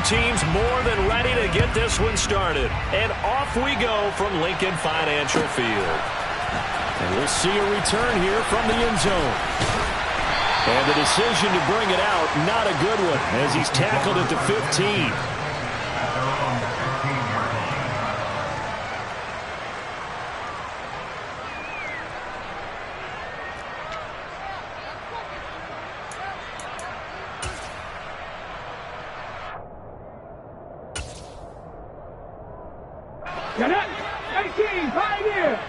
teams more than ready to get this one started. And off we go from Lincoln Financial Field. And we'll see a return here from the end zone. And the decision to bring it out, not a good one, as he's tackled at the 15. Cadet 18, Pioneer.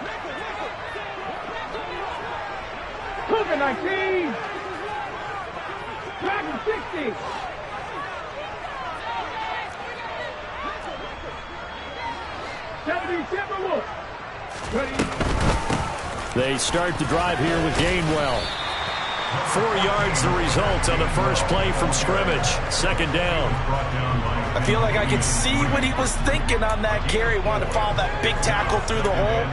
Cougar 19. Dragon 60. Timberwolf. Ready. They start the drive here with Gainwell. 4 yards the result on the first play from scrimmage. Second down. I feel like I could see what he was thinking on that carry. Wanted to follow that big tackle through the hole.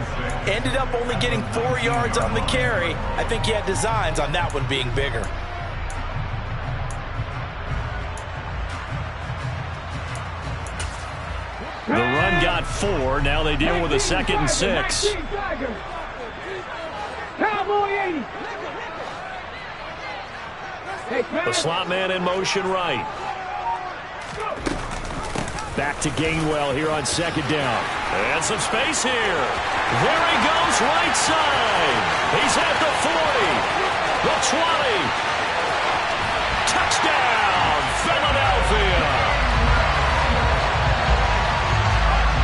Ended up only getting 4 yards on the carry. I think he had designs on that one being bigger. The run got 4. Now they deal with a 2nd and 6. Cowboy 80. The slot man in motion right. Back to Gainwell here on 2nd down. And some space here. There he goes, right side. He's at the 40. The 20. Touchdown, Philadelphia.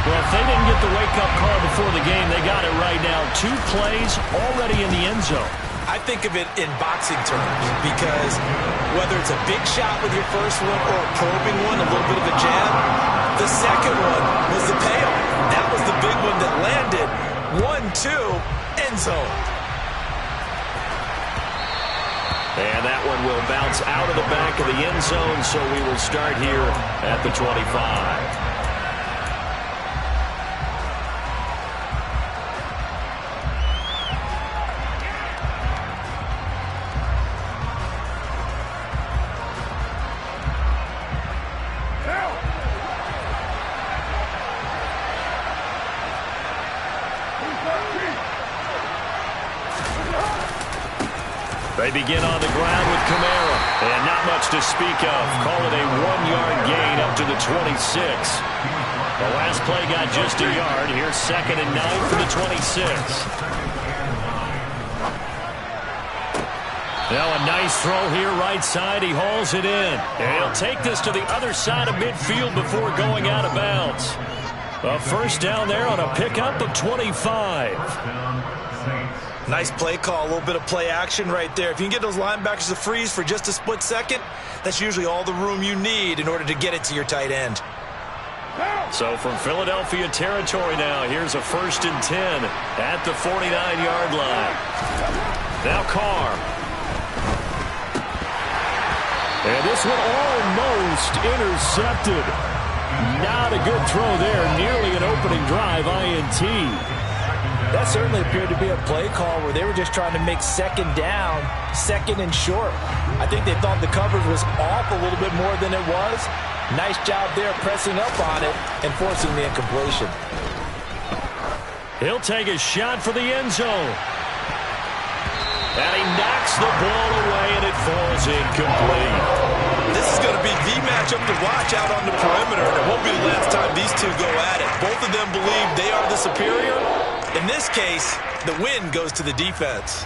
Well, if they didn't get the wake-up call before the game, they got it right now. 2 plays already in the end zone. I think of it in boxing terms because whether it's a big shot with your first one or a probing one, a little bit of a jab, the second one was the payoff. That was the big one that landed. 1-2, end zone. And that one will bounce out of the back of the end zone, so we will start here at the 25. They begin on the ground with Kamara. And not much to speak of. Call it a 1-yard gain up to the 26. The last play got just a yard. Here's 2nd and 9 for the 26. Now a nice throw here right side. He hauls it in. And he'll take this to the other side of midfield before going out of bounds. A first down there on a pickup of 25. Nice play call, a little bit of play action right there. If you can get those linebackers to freeze for just a split second, that's usually all the room you need in order to get it to your tight end. So from Philadelphia territory now, here's a 1st and 10 at the 49-yard line. Now Carr. And this one almost intercepted. Not a good throw there. Nearly an opening drive INT. That certainly appeared to be a play call where they were just trying to make 2nd down, 2nd and short. I think they thought the coverage was off a little bit more than it was. Nice job there pressing up on it and forcing the incompletion. He'll take a shot for the end zone. And he knocks the ball away, and it falls incomplete. This is going to be the matchup to watch out on the perimeter. It won't be the last time these two go at it. Both of them believe they are the superior. In this case, the win goes to the defense.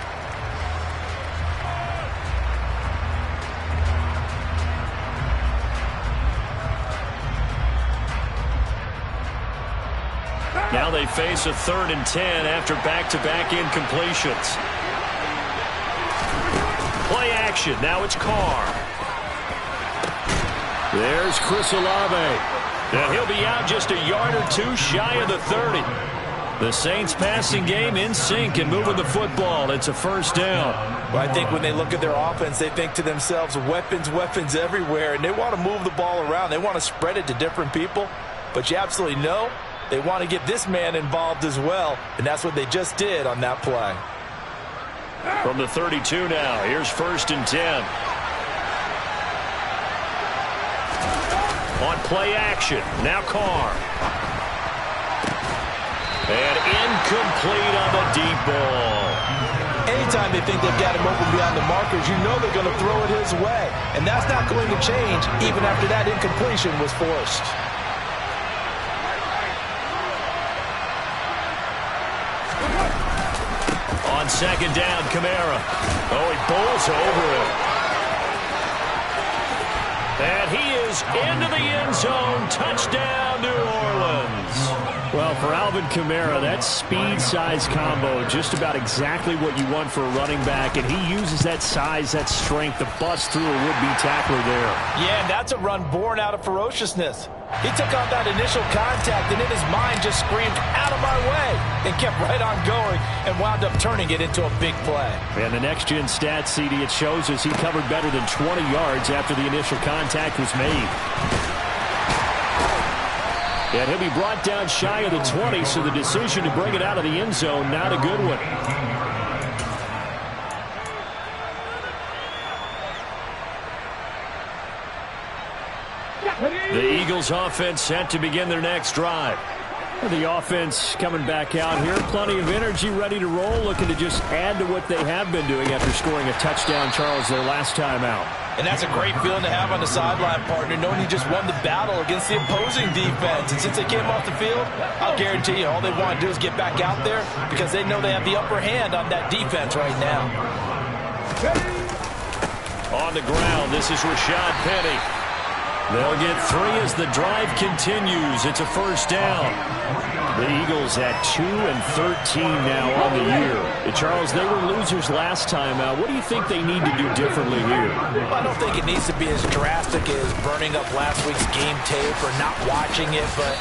Now they face a 3rd and 10 after back-to-back incompletions. Play action. Now it's Carr. There's Chris Olave. And he'll be out just a yard or 2 shy of the 30. The Saints passing game in sync and moving the football. It's a first down. Well, I think when they look at their offense, they think to themselves, weapons, weapons everywhere, and they want to move the ball around. They want to spread it to different people, but you absolutely know they want to get this man involved as well, and that's what they just did on that play. From the 32 now, here's 1st and 10. On play action, now Carr. And incomplete on the deep ball. Anytime they think they've got him open beyond the markers, you know they're going to throw it his way. And that's not going to change even after that incompletion was forced. On second down, Kamara. Oh, he bowls over it. And he is into the end zone. Touchdown, New Orleans. Well, for Alvin Kamara, that speed-size combo, just about exactly what you want for a running back, and he uses that size, that strength to bust through a would-be tackler there. Yeah, and that's a run born out of ferociousness. He took on that initial contact, and in his mind just screamed, "Out of my way," and kept right on going and wound up turning it into a big play. And the next-gen stats, CD, it shows us he covered better than 20 yards after the initial contact was made. And he'll be brought down shy of the 20, so the decision to bring it out of the end zone, not a good one. The Eagles offense set to begin their next drive. The offense coming back out here. Plenty of energy, ready to roll, looking to just add to what they have been doing after scoring a touchdown, Charles, their last time out. And that's a great feeling to have on the sideline, partner, knowing you just won the battle against the opposing defense. And since they came off the field, I'll guarantee you all they want to do is get back out there because they know they have the upper hand on that defense right now. On the ground, this is Rashad Penny. They'll get 3 as the drive continues. It's a first down. The Eagles at 2-13 now on the year. Charles, they were losers last time out. What do you think they need to do differently here? Well, I don't think it needs to be as drastic as burning up last week's game tape or not watching it, but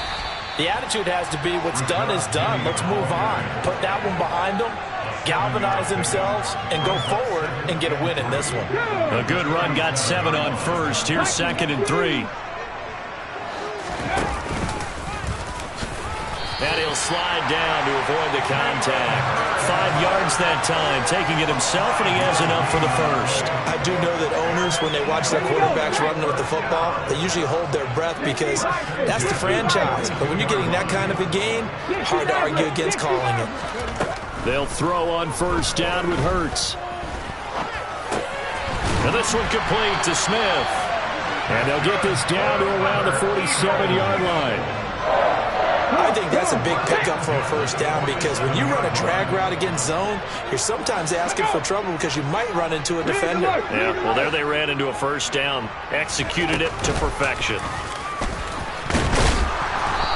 the attitude has to be what's done is done. Let's move on. Put that one behind them, galvanize themselves, and go forward and get a win in this one. A good run, got 7 on first. Here's 2nd and 3. And he'll slide down to avoid the contact. 5 yards that time, taking it himself, and he has enough for the first. I do know that owners, when they watch their quarterbacks running with the football, they usually hold their breath because that's the franchise. But when you're getting that kind of a game, hard to argue against calling it. They'll throw on first down with Hurts. And this one complete to Smith. And they'll get this down to around the 47-yard line. I think that's a big pickup for a first down because when you run a drag route against zone, you're sometimes asking for trouble because you might run into a defender. Yeah, well, there they ran into a first down. Executed it to perfection.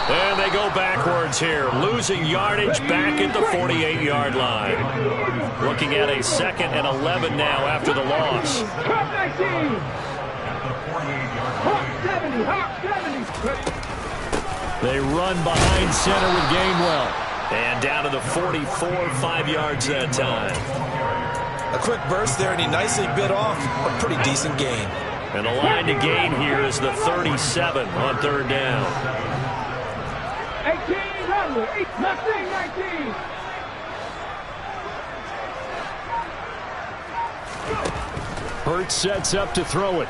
And they go backwards here, losing yardage back at the 48-yard line. Looking at a 2nd and 11 now after the loss. Hawk 19. Hawk 70. Hawk 70. They run behind center with Gainwell. And down to the 44, 5 yards that time. A quick burst there, and he nicely bit off a pretty decent gain. And the line to gain here is the 37 on 3rd down. 18, 19. Hurts sets up to throw it.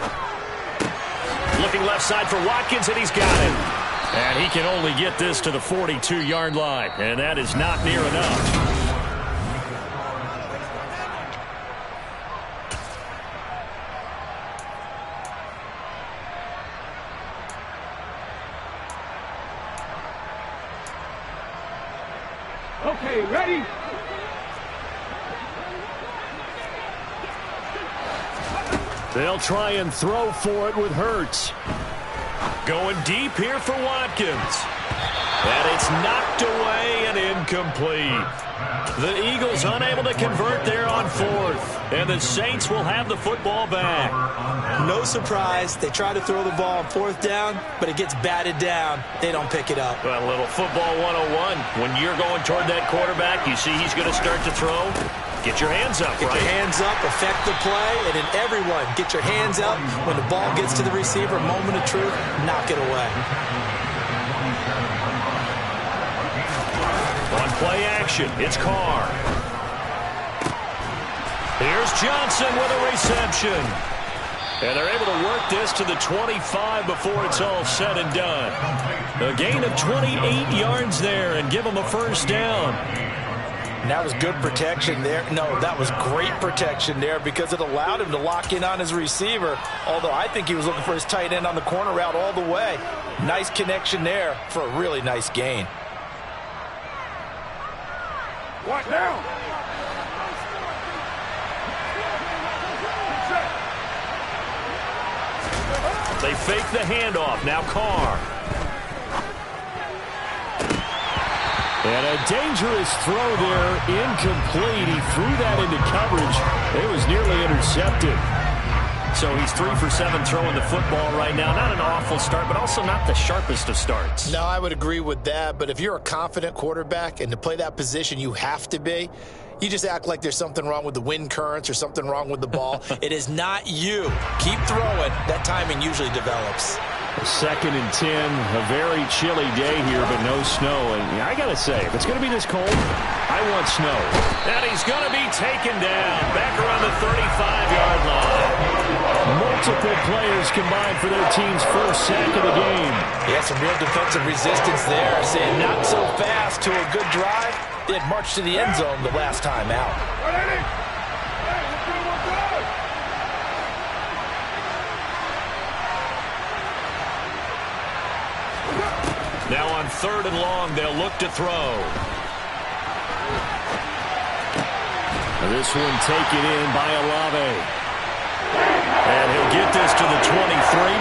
Looking left side for Watkins, and he's got it. And he can only get this to the 42-yard line, and that is not near enough. Okay, ready? They'll try and throw for it with Hurts. Going deep here for Watkins. And it's knocked away and incomplete. The Eagles unable to convert there on 4th. And the Saints will have the football back. No surprise. They try to throw the ball on 4th down, but it gets batted down. They don't pick it up. Well, a little football 101. When you're going toward that quarterback, you see he's going to start to throw. Get your hands up, Get your hands up, affect the play, and then everyone, get your hands up. When the ball gets to the receiver, moment of truth, knock it away. On play action, it's Carr. Here's Johnson with a reception. And they're able to work this to the 25 before it's all said and done. A gain of 28 yards there and give them a first down. And that was good protection there. No, that was great protection there because it allowed him to lock in on his receiver, although I think he was looking for his tight end on the corner route all the way. Nice connection there for a really nice gain. What now? They fake the handoff. Now Carr. And a dangerous throw there. Incomplete. He threw that into coverage. It was nearly intercepted. So he's 3 for 7 throwing the football right now. Not an awful start, but also not the sharpest of starts. No, I would agree with that. But if you're a confident quarterback and to play that position, you have to be. You just act like there's something wrong with the wind currents or something wrong with the ball. It is not you. Keep throwing. That timing usually develops. 2nd and 10, a very chilly day here, but no snow. And I got to say, if it's going to be this cold, I want snow. And he's going to be taken down back around the 35-yard line. Multiple players combined for their team's first sack of the game. Yeah, some real defensive resistance there. Saying not so fast to a good drive. They had marched to the end zone the last time out. Now on 3rd and long, they'll look to throw. This one taken in by Olave. And he'll get this to the 23,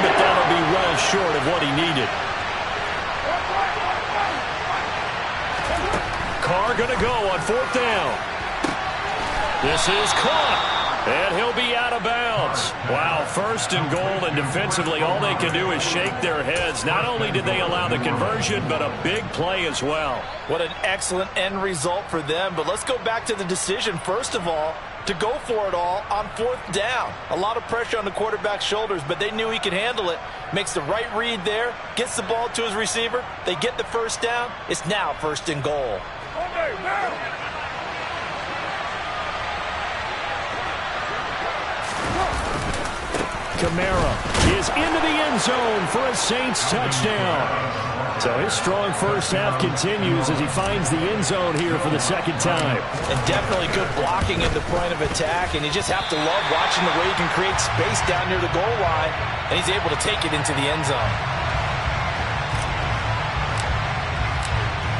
but that'll be well short of what he needed. Carr going to go on 4th down. This is caught. And he'll be out of bounds. Wow, 1st and goal, and defensively all they can do is shake their heads. Not only did they allow the conversion, but a big play as well. What an excellent end result for them. But let's go back to the decision, first of all, to go for it all on 4th down. A lot of pressure on the quarterback's shoulders, but they knew he could handle it. Makes the right read there, gets the ball to his receiver. They get the first down. It's now 1st and goal. Kamara is into the end zone for a Saints touchdown. So his strong first half continues as he finds the end zone here for the 2nd time. And definitely good blocking at the point of attack, and you just have to love watching the way he can create space down near the goal line, and he's able to take it into the end zone.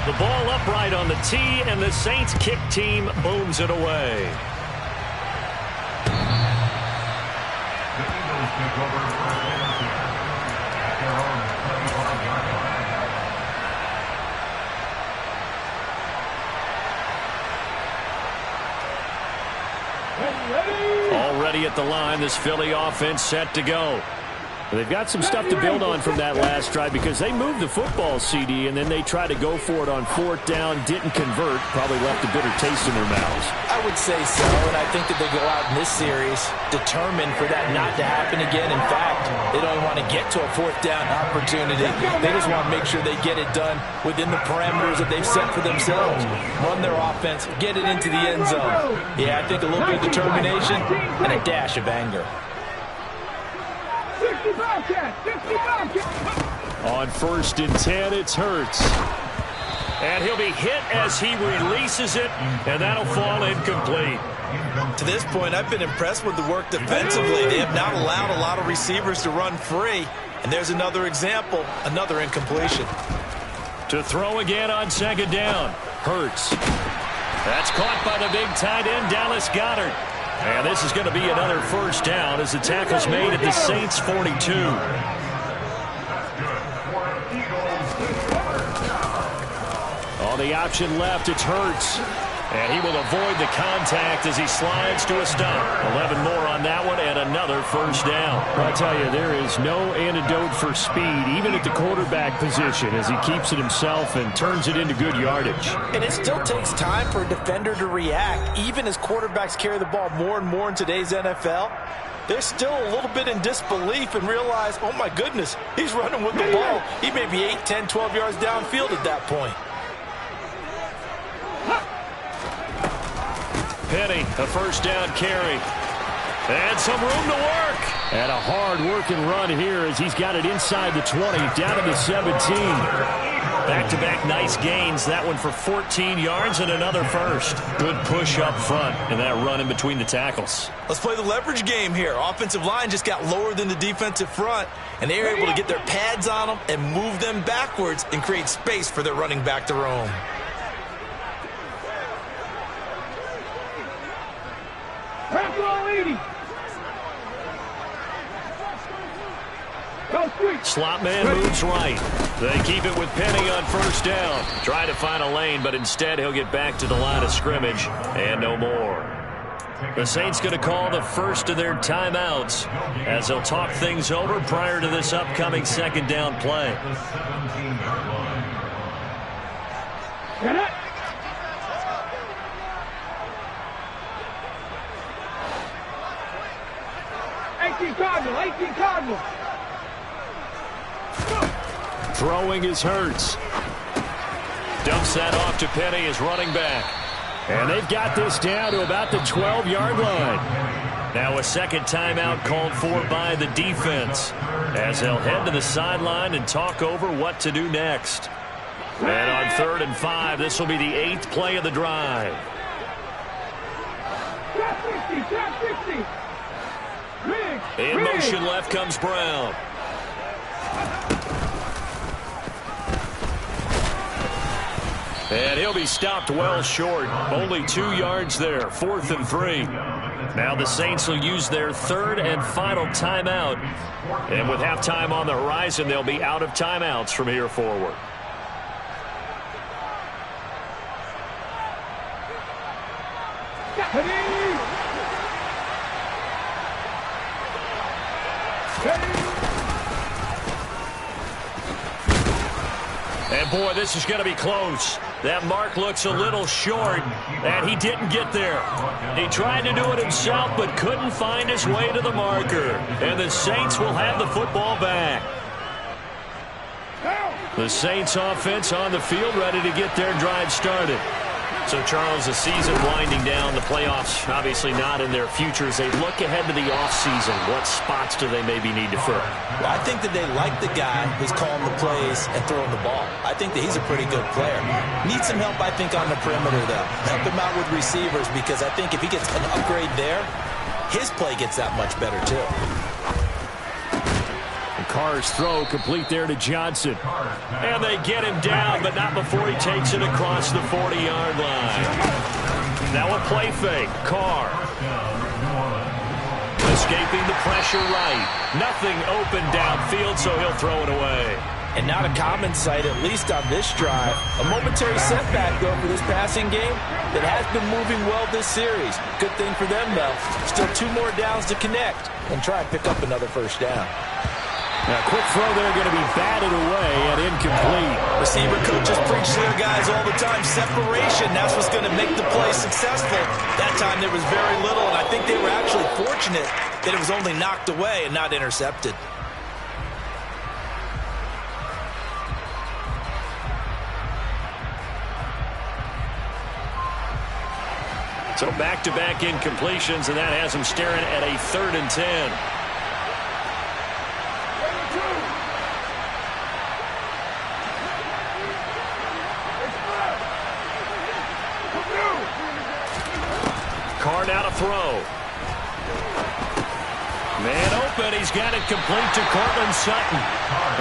The ball upright on the tee, and the Saints kick team booms it away. Already at the line, this Philly offense set to go. They've got some stuff to build on from that last drive because they moved the football, CD, and then they tried to go for it on 4th down, didn't convert, probably left a bitter taste in their mouths. I would say so, and I think that they go out in this series determined for that not to happen again. In fact, they don't want to get to a 4th down opportunity. They just want to make sure they get it done within the parameters that they've set for themselves. Run their offense, get it into the end zone. Yeah, I think a little bit of determination and a dash of anger. On 1st and 10, it's Hurts. And he'll be hit as he releases it, and that'll fall incomplete. To this point, I've been impressed with the work defensively. They have not allowed a lot of receivers to run free. And there's another example, another incompletion. To throw again on 2nd down. Hurts. That's caught by the big tight end, Dallas Goedert. And this is going to be another first down as the tackle's made at the Saints' 42. On the option left, it's Hurts. And he will avoid the contact as he slides to a stop. 11 more on that one and another first down. I tell you, there is no antidote for speed, even at the quarterback position, as he keeps it himself and turns it into good yardage. And it still takes time for a defender to react. Even as quarterbacks carry the ball more and more in today's NFL, they're still a little bit in disbelief and realize, oh my goodness, he's running with the ball. He may be 8, 10, 12 yards downfield at that point. Penny, a first down carry. And some room to work. And a hard-working run here as he's got it inside the 20, down to the 17. Back-to-back nice gains. That one for 14 yards and another first. Good push up front and that run in between the tackles. Let's play the leverage game here. Offensive line just got lower than the defensive front, and they were able to get their pads on them and move them backwards and create space for their running back to roam. Slot man moves right. They keep it with Penny on first down. Try to find a lane, but instead he'll get back to the line of scrimmage and no more. The Saints going to call the first of their timeouts as they'll talk things over prior to this upcoming second down play. Get it. 18 Cardinal. Throwing is Hurts. Dumps that off to Penny as running back. And they've got this down to about the 12-yard line. Now a second timeout called for by the defense as they'll head to the sideline and talk over what to do next. And on 3rd and 5, this will be the 8th play of the drive. In motion left comes Brown. And he'll be stopped well short. Only 2 yards there. 4th and 3. Now the Saints will use their 3rd and final timeout. And with halftime on the horizon, they'll be out of timeouts from here forward. And boy, this is going to be close. That mark looks a little short, and he didn't get there. He tried to do it himself, but couldn't find his way to the marker. And the Saints will have the football back. The Saints offense on the field, ready to get their drive started. So, Charles, the season winding down, the playoffs obviously not in their future. As they look ahead to the offseason, what spots do they maybe need to fill? Well, I think that they like the guy who's calling the plays and throwing the ball. I think that he's a pretty good player. Needs some help, I think, on the perimeter, though. Help him out with receivers, because I think if he gets an upgrade there, his play gets that much better, too. Carr's throw complete there to Johnson. And they get him down, but not before he takes it across the 40-yard line. Now a play fake. Carr. Escaping the pressure right. Nothing open downfield, so he'll throw it away. And not a common sight, at least on this drive. A momentary setback, though, for this passing game that has been moving well this series. Good thing for them, though. Still 2 more downs to connect and try and pick up another first down. Now, quick throw there, going to be batted away and incomplete. Receiver coaches preach to their guys all the time. Separation, that's what's going to make the play successful. That time there was very little, and I think they were actually fortunate that it was only knocked away and not intercepted. So back-to-back incompletions, and that has them staring at a 3rd and 10. Carr now to throw. Man open. He's got it complete to Cortland Sutton.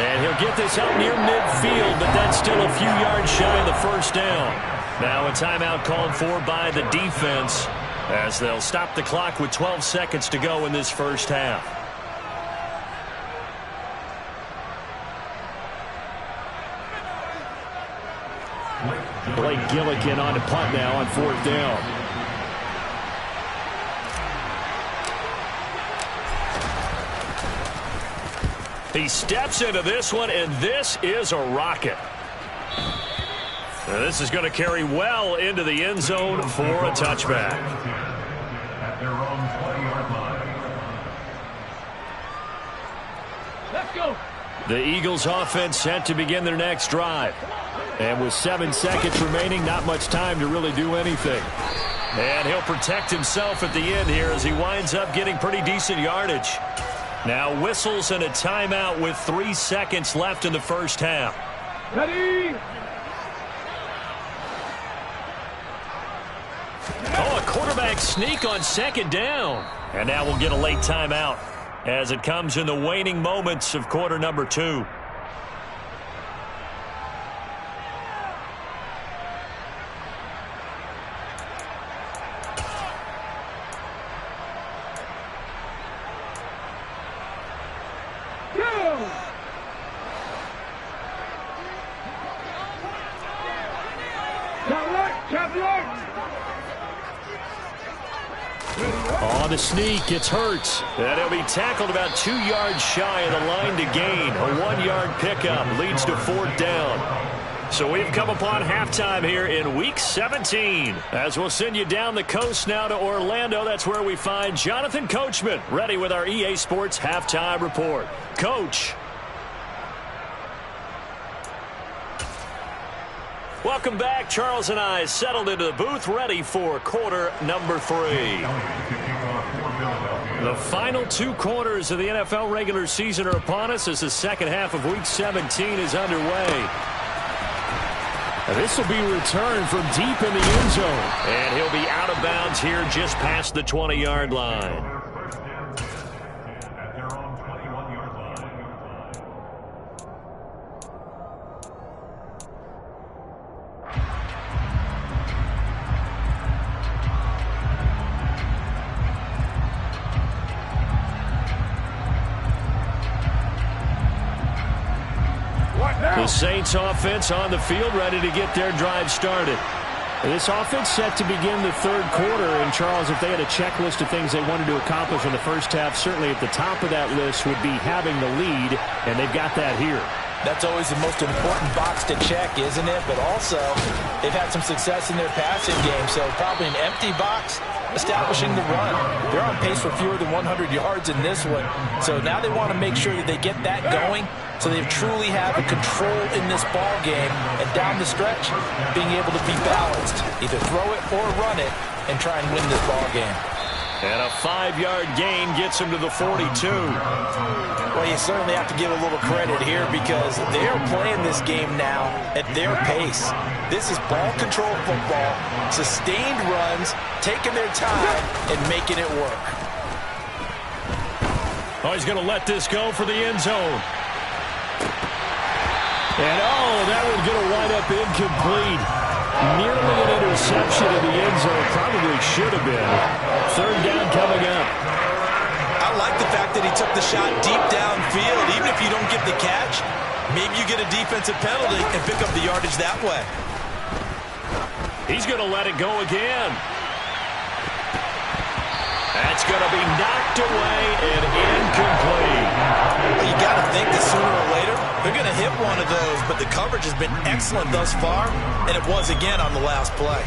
And he'll get this out near midfield, but that's still a few yards shy of the first down. Now a timeout called for by the defense as they'll stop the clock with 12 seconds to go in this first half. Blake Gillikin on to punt now on 4th down. He steps into this one, and this is a rocket. Now this is going to carry well into the end zone for a touchback. Let's go. The Eagles offense set to begin their next drive. And with 7 seconds remaining, not much time to really do anything. And he'll protect himself at the end here as he winds up getting pretty decent yardage. Now whistles and a timeout with 3 seconds left in the first half. Ready? Oh, a quarterback sneak on second down. And now we'll get a late timeout as it comes in the waning moments of quarter number 2. On the sneak, it's Hurts. And he'll be tackled about 2 yards shy of the line to gain. A 1-yard pickup leads to 4th down. So we've come upon halftime here in Week 17. As we'll send you down the coast now to Orlando. That's where we find Jonathan Coachman ready with our EA Sports Halftime Report. Coach. Welcome back. Charles and I settled into the booth ready for quarter number 3. The final 2 quarters of the NFL regular season are upon us as the second half of Week 17 is underway. This will be returned from deep in the end zone. And he'll be out of bounds here just past the 20-yard line. The Saints offense on the field ready to get their drive started. This offense set to begin the 3rd quarter. And, Charles, if they had a checklist of things they wanted to accomplish in the first half, certainly at the top of that list would be having the lead, and they've got that here. That's always the most important box to check, isn't it? But also, they've had some success in their passing game, so probably an empty box establishing the run. They're on pace for fewer than 100 yards in this one, so now they want to make sure that they get that going so they truly have a control in this ball game, and down the stretch, being able to be balanced. Either throw it or run it and try and win this ball game. And a 5-yard gain gets him to the 42. Well, you certainly have to give a little credit here because they're playing this game now at their pace. This is ball control football, sustained runs, taking their time, and making it work. Oh, he's going to let this go for the end zone. And, oh, that one's going to wind up incomplete. Nearly an interception in the end zone. Probably should have been. 3rd down coming up. I like the fact that he took the shot deep downfield. Even if you don't get the catch, maybe you get a defensive penalty and pick up the yardage that way. He's going to let it go again. That's going to be knocked away and incomplete. Well, you got to think that sooner or later they're going to hit one of those, but the coverage has been excellent thus far, and it was again on the last play.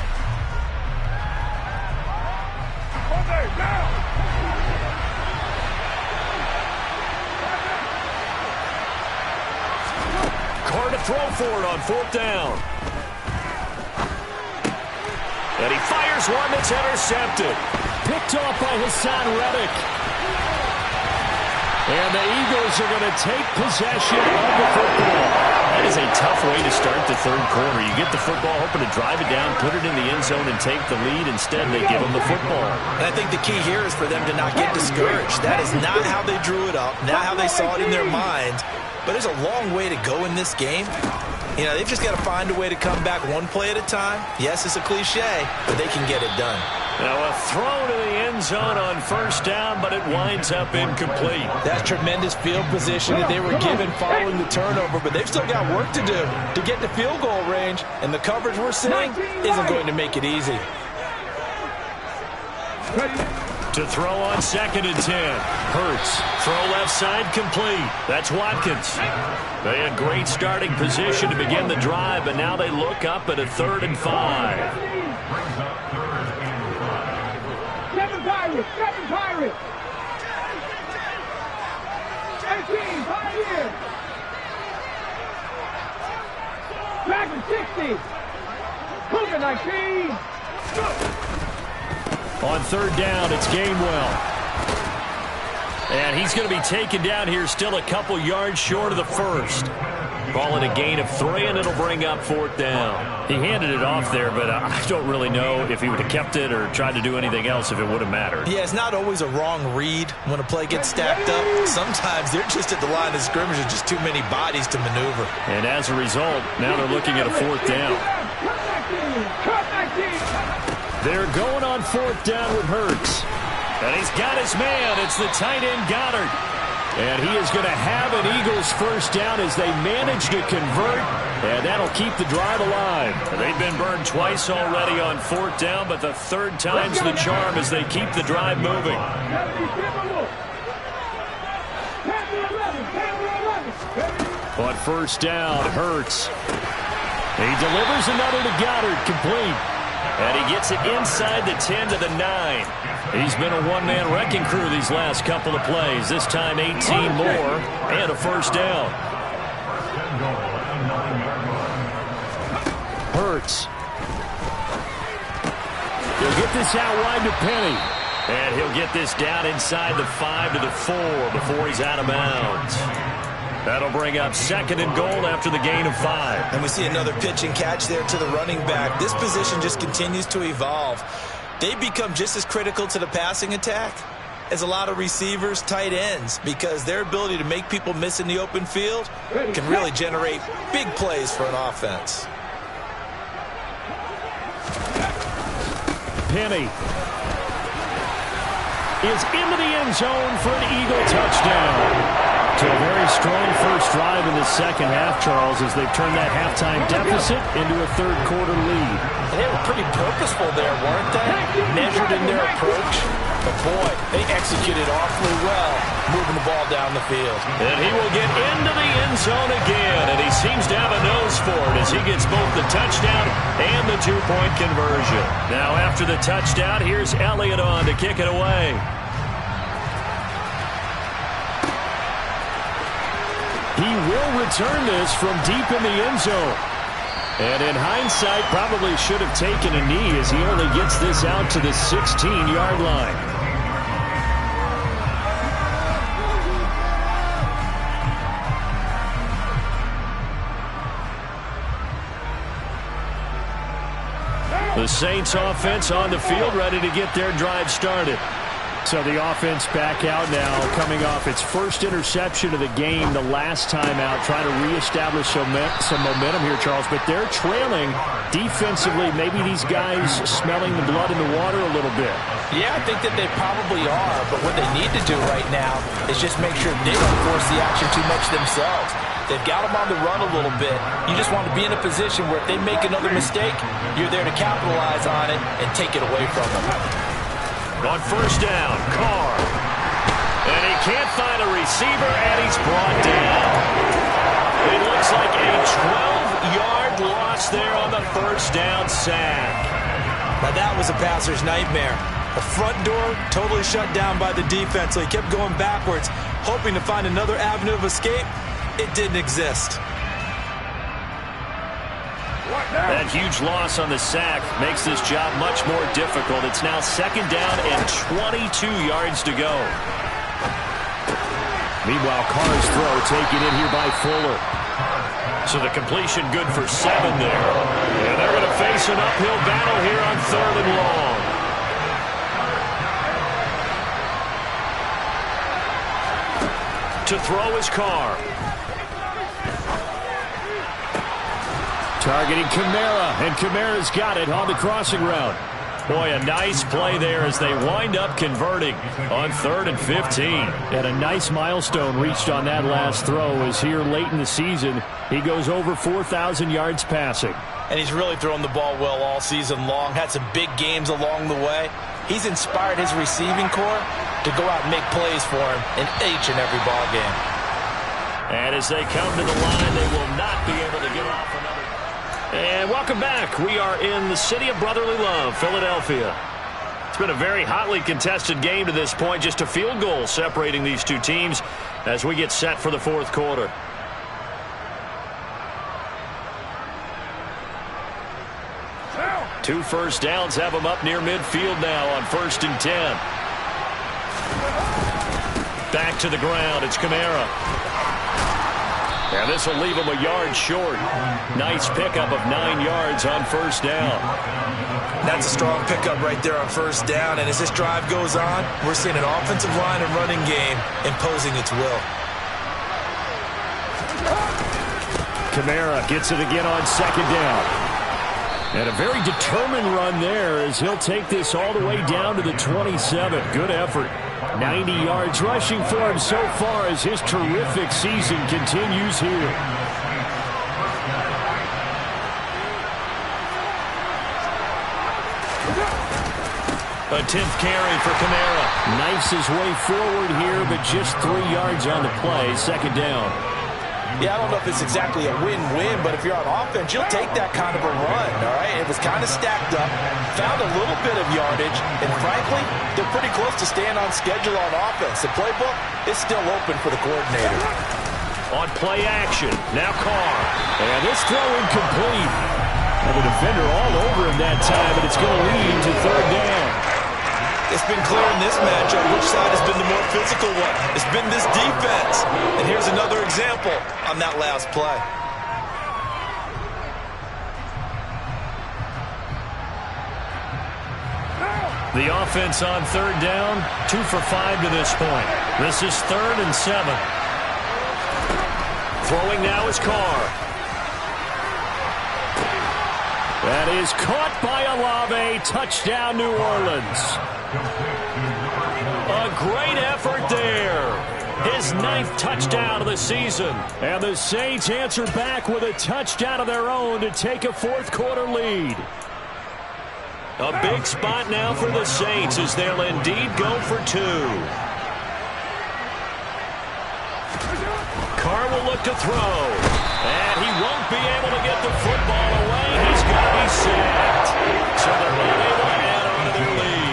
Carr to throw for it on 4th down. And he fires one that's intercepted. Picked off by Hassan Reddick. And the Eagles are going to take possession of the football. That is a tough way to start the 3rd quarter. You get the football, hoping to drive it down, put it in the end zone, and take the lead. Instead, they give them the football. And I think the key here is for them to not get discouraged. That is not how they drew it up, not how they saw it in their minds. But there's a long way to go in this game. You know, they've just got to find a way to come back one play at a time. Yes, it's a cliche, but they can get it done. Now a throw to the end zone on 1st down, but it winds up incomplete. That's tremendous field position that they were given following the turnover, but they've still got work to do to get to field goal range, and the coverage we're seeing isn't going to make it easy. To throw on 2nd and 10. Hurts. Throw left side complete. That's Watkins. They had great starting position to begin the drive, but now they look up at a 3rd and 5. Seven Pirates! 18, Pioneers! Dragon 60! Cougar 19! On third down, it's Gainwell. And he's going to be taken down here still a couple yards short of the first. Call it a gain of 3, and it'll bring up fourth down. He handed it off there, but I don't really know if he would have kept it or tried to do anything else if it would have mattered. Yeah, it's not always a wrong read when a play gets stacked up. Sometimes they're just at the line of scrimmage with just too many bodies to maneuver. And as a result, now they're looking at a fourth down. They're going on fourth down with Hurts. And he's got his man. It's the tight end Goddard. And he is going to have an Eagles first down as they manage to convert. And that'll keep the drive alive. They've been burned twice already on fourth down, but the third time's the charm as they keep the drive moving. On first down, Hurts. He delivers another to Goddard, complete. And he gets it inside the 10 to the 9. He's been a one-man wrecking crew these last couple of plays. This time 18 more and a first down. Hurts. He'll get this out wide to Penny. And he'll get this down inside the 5 to the 4 before he's out of bounds. That'll bring up second and goal after the gain of 5. And we see another pitch and catch there to the running back. This position just continues to evolve. They become just as critical to the passing attack as a lot of receivers, tight ends, because their ability to make people miss in the open field can really generate big plays for an offense. Penny is into the end zone for an Eagle touchdown. To a very strong first drive in the second half, Charles, as they've turned that halftime deficit into a third-quarter lead. They were pretty purposeful there, weren't they? Measured in their approach. But, boy, they executed awfully well, moving the ball down the field. And he will get into the end zone again, and he seems to have a nose for it as he gets both the touchdown and the two-point conversion. Now, after the touchdown, here's Elliott on to kick it away. He will return this from deep in the end zone. And in hindsight, probably should have taken a knee as he only gets this out to the 16-yard line. The Saints offense on the field, ready to get their drive started. So the offense back out now, coming off its first interception of the game the last time out, trying to reestablish some momentum here, Charles. But they're trailing defensively. Maybe these guys smelling the blood in the water a little bit. Yeah, I think that they probably are. But what they need to do right now is just make sure they don't force the action too much themselves. They've got them on the run a little bit. You just want to be in a position where if they make another mistake, you're there to capitalize on it and take it away from them. On first down, Carr. And he can't find a receiver, and he's brought down. It looks like a 12-yard loss there on the first down sack. Now that was a passer's nightmare. The front door totally shut down by the defense, so he kept going backwards, hoping to find another avenue of escape. It didn't exist. That huge loss on the sack makes this job much more difficult. It's now second down and 22 yards to go. Meanwhile, Carr's throw taken in here by Fuller. So the completion good for 7 there. And they're going to face an uphill battle here on third and long. To throw is Carr. Targeting Kamara, and Kamara's got it on the crossing route. Boy, a nice play there as they wind up converting on 3rd and 15. And a nice milestone reached on that last throw as here late in the season, he goes over 4,000 yards passing. And he's really thrown the ball well all season long, had some big games along the way. He's inspired his receiving corps to go out and make plays for him in each and every ball game. And as they come to the line, they will not be able to get off another. And welcome back. We are in the city of brotherly love, Philadelphia. It's been a very hotly contested game to this point. Just a field goal separating these two teams as we get set for the fourth quarter. 2 first downs have him up near midfield now on 1st and 10. Back to the ground. It's Kamara. And this will leave him a yard short. Nice pickup of 9 yards on 1st down. That's a strong pickup right there on 1st down. And as this drive goes on, we're seeing an offensive line and running game imposing its will. Kamara gets it again on 2nd down. And a very determined run there as he'll take this all the way down to the 27. Good effort. 90 yards rushing for him so far as his terrific season continues here. A 10th carry for Kamara. Knifes his way forward here, but just 3 yards on the play. 2nd down. Yeah, I don't know if it's exactly a win-win, but if you're on offense, you'll take that kind of a run, all right? It was kind of stacked up, found a little bit of yardage, and frankly, they're pretty close to staying on schedule on offense. The playbook is still open for the coordinator. On play action, now Carr. And this throw incomplete. And the defender all over him that time, and it's going to lead to 3rd down. It's been clear in this matchup which side has been the more physical one. It's been this defense. And here's another example on that last play. The offense on 3rd down, 2 for 5 to this point. This is 3rd and 7. Throwing now is Carr. That is caught by Olave. Touchdown, New Orleans. A great effort there. His 9th touchdown of the season. And the Saints answer back with a touchdown of their own to take a 4th quarter lead. A big spot now for the Saints as they'll indeed go for 2. Carr will look to throw. And he won't be able to get the football away. He's going to be sacked. So they're not able to add on to their lead.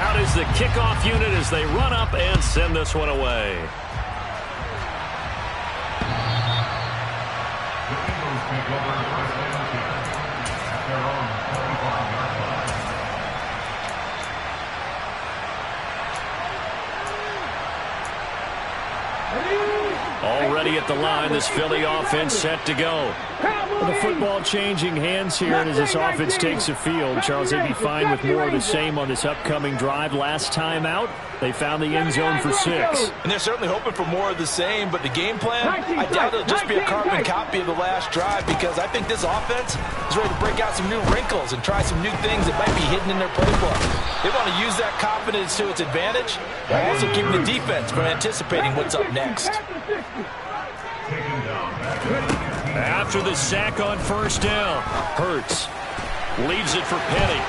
Out is the kickoff unit as they run up and send this one away. Already at the line, this Philly offense set to go. The football changing hands here, and as this offense takes the field, Charles, they'd be fine with more of the same on this upcoming drive. Last time out, they found the end zone for 6. And they're certainly hoping for more of the same, but the game plan, I doubt it'll just be a carbon copy of the last drive, because I think this offense is ready to break out some new wrinkles and try some new things that might be hidden in their playbook. They want to use that confidence to its advantage, while also keeping the defense from anticipating what's up next. After the sack on 1st down, Hurts leaves it for Penny.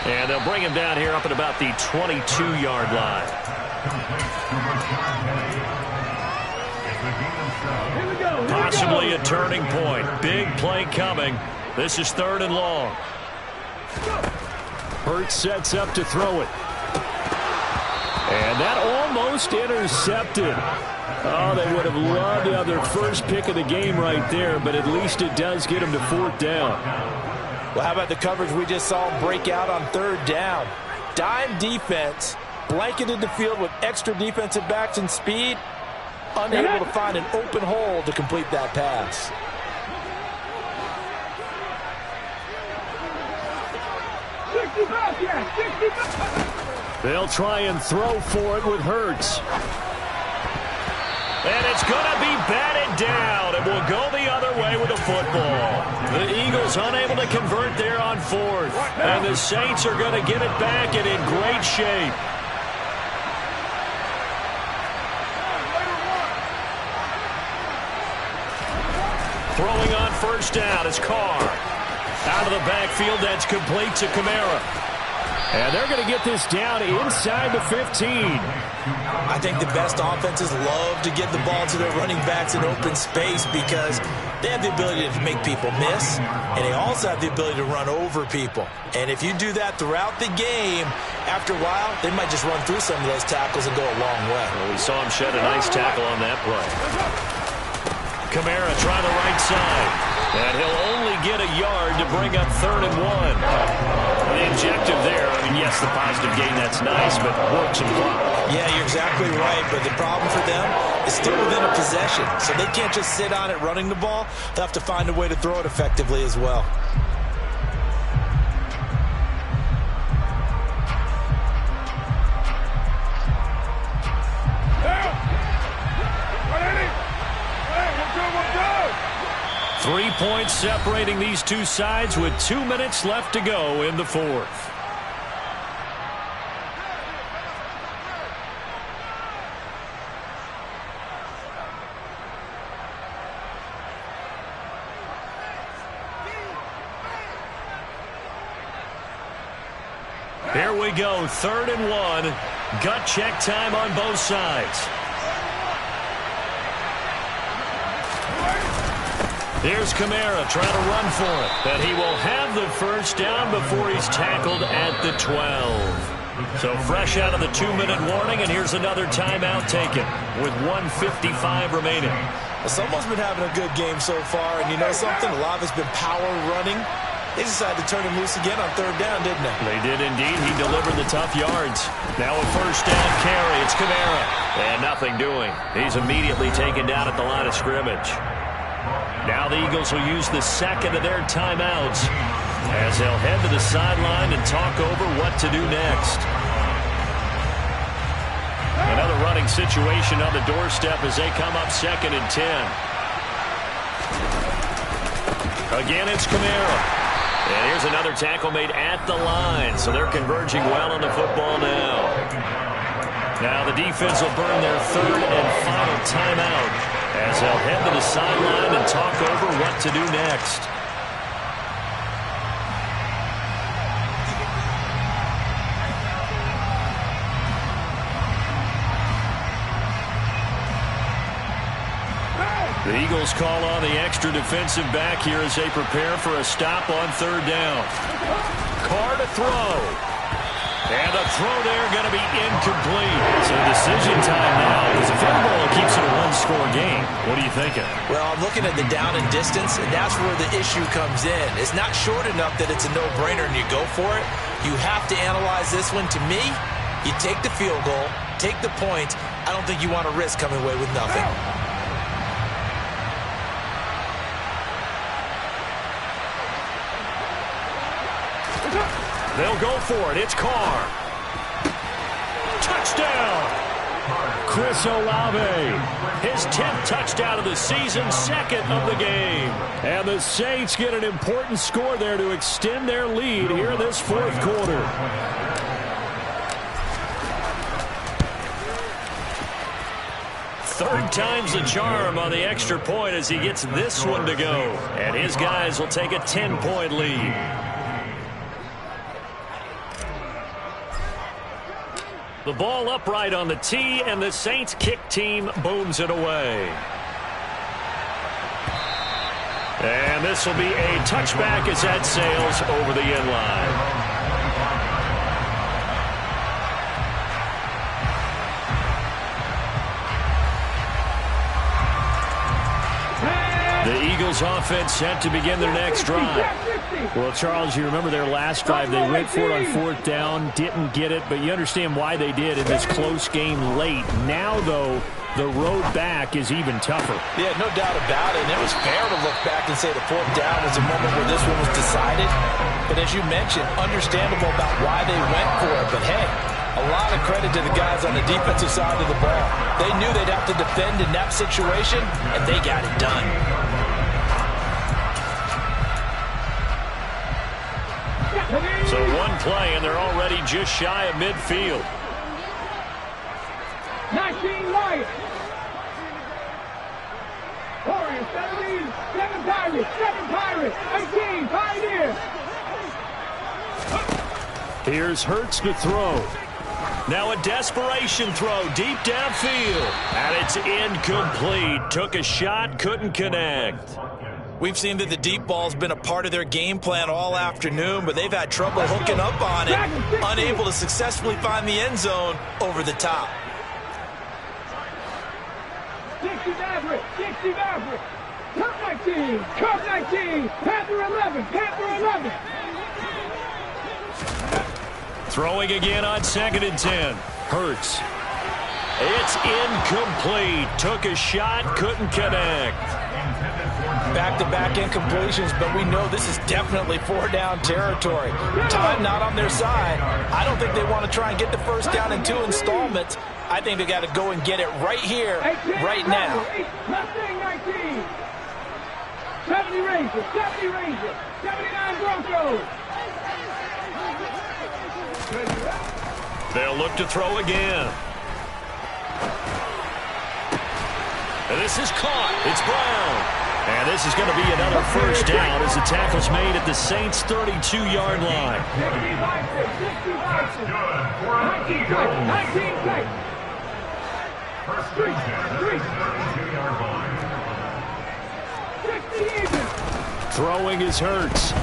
And they'll bring him down here up at about the 22-yard line. Possibly a turning point. Big play coming. This is 3rd and long. Hurts sets up to throw it. And that almost intercepted. Oh, they would have loved to have their first pick of the game right there, but at least it does get them to 4th down. Well, how about the coverage we just saw break out on 3rd down? Dime defense, blanketed the field with extra defensive backs and speed, unable to find an open hole to complete that pass. They'll try and throw for it with Hurts. And it's going to be batted down. It will go the other way with the football. The Eagles unable to convert there on 4th. And the Saints are going to get it back and in great shape. Throwing on 1st down is Carr. Out of the backfield, that's complete to Kamara. And they're going to get this down inside the 15. I think the best offenses love to get the ball to their running backs in open space because they have the ability to make people miss, and they also have the ability to run over people. And if you do that throughout the game, after a while, they might just run through some of those tackles and go a long way. Well, we saw him shed a nice tackle on that play. Kamara trying the right side. And he'll only get a yard to bring up 3rd and 1. The objective there, I mean, yes, the positive gain, that's nice, but work some clock. Yeah, you're exactly right, but the problem for them is still within a possession, so they can't just sit on it running the ball. They'll have to find a way to throw it effectively as well. Go. 3 points separating these two sides with 2 minutes left to go in the 4th. Here we go, 3rd and 1. Gut check time on both sides. Here's Kamara trying to run for it. But he will have the first down before he's tackled at the 12. So fresh out of the 2-minute warning, and here's another timeout taken with 1:55 remaining. Well, someone's been having a good game so far, and you know something? A lot of it's been power running. They decided to turn him loose again on 3rd down, didn't they? They did indeed. He delivered the tough yards. Now a first down carry. It's Kamara. And nothing doing. He's immediately taken down at the line of scrimmage. Now the Eagles will use the second of their timeouts as they'll head to the sideline and talk over what to do next. Another running situation on the doorstep as they come up 2nd and 10. Again, it's Kamara. And here's another tackle made at the line, so they're converging well on the football now. Now the defense will burn their 3rd and final timeout as they'll head to the sideline and talk over what to do next. The Eagles call on the extra defensive back here as they prepare for a stop on 3rd down. Carr to throw. And the throw there going to be incomplete. So decision time now is a field goal keeps it a one-score game. What are you thinking? Well, I'm looking at the down and distance, and that's where the issue comes in. It's not short enough that it's a no-brainer and you go for it. You have to analyze this one. To me, you take the field goal, take the point. I don't think you want to risk coming away with nothing. They'll go for it. It's Carr. Touchdown! Chris Olave. His 10th touchdown of the season, 2nd of the game. And the Saints get an important score there to extend their lead here in this 4th quarter. Third time's the charm on the extra point as he gets this one to go. And his guys will take a 10-point lead. The ball upright on the tee, and the Saints kick team booms it away. And this will be a touchback as that sails over the end line. The Eagles offense set to begin their next drive. Well, Charles, you remember their last drive. They went for it on 4th down, didn't get it, but you understand why they did in this close game late. Now, though, the road back is even tougher. Yeah, no doubt about it. And it was fair to look back and say the 4th down was a moment where this one was decided. But as you mentioned, understandable about why they went for it. But, hey, a lot of credit to the guys on the defensive side of the ball. They knew they'd have to defend in that situation, and they got it done. So one play, and they're already just shy of midfield. 19 Lions. Warriors 17, 7 Pirates, 7 Pirates, 18 Pioneers. Here's Hurts to throw. Now a desperation throw deep downfield. And it's incomplete. Took a shot, couldn't connect. We've seen that the deep ball's been a part of their game plan all afternoon, but they've had trouble hooking up on it, unable to successfully find the end zone over the top. 60 Maverick, 60 Maverick. Cup 19, Cup 19. Throwing again on 2nd and 10. Hurts. It's incomplete. Took a shot, couldn't connect. Back-to-back incompletions, but we know this is definitely 4-down territory. Time not on their side. I don't think they want to try and get the first down in 2 installments. I think they got to go and get it right here, right now. 70 Rangers, 79 Broncos. They'll look to throw again. And this is caught. It's Brown. And this is going to be another first down as the tackle's made at the Saints' 32-yard line. 19 plays. First down, 32-yard line. Throwing is Hurts.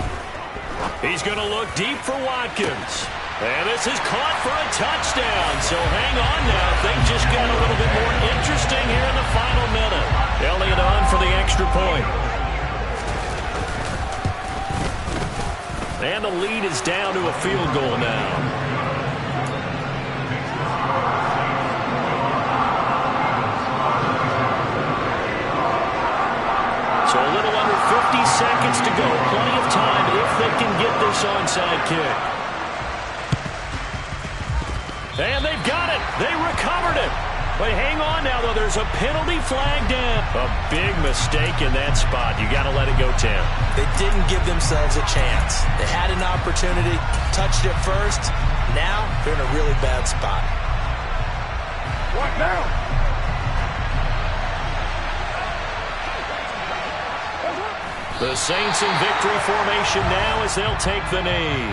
He's going to look deep for Watkins. And this is caught for a touchdown. So hang on now. Things just got a little bit more interesting here in the final minute. Elliott on for the extra point. And the lead is down to a field goal now. So a little under 50 seconds to go. Plenty of time if they can get this onside kick. And they've got it. They recovered it. But hang on now, though. There's a penalty flag down. A big mistake in that spot. You got to let it go, Tim. They didn't give themselves a chance. They had an opportunity, touched it first. Now they're in a really bad spot. What now? The Saints in victory formation now as they'll take the knee.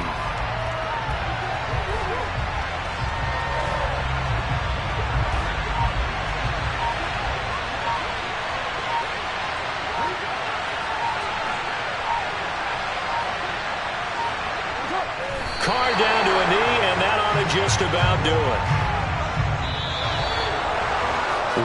Carr down to a knee, and that ought to just about do it.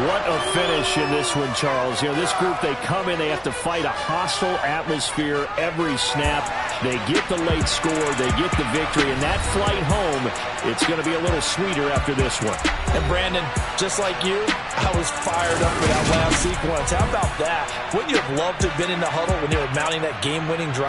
What a finish in this one, Charles. You know, this group, they come in, they have to fight a hostile atmosphere every snap. They get the late score, they get the victory, and that flight home, it's going to be a little sweeter after this one. And Brandon, just like you, I was fired up for that last sequence. How about that? Wouldn't you have loved to have been in the huddle when they were mounting that game-winning drive?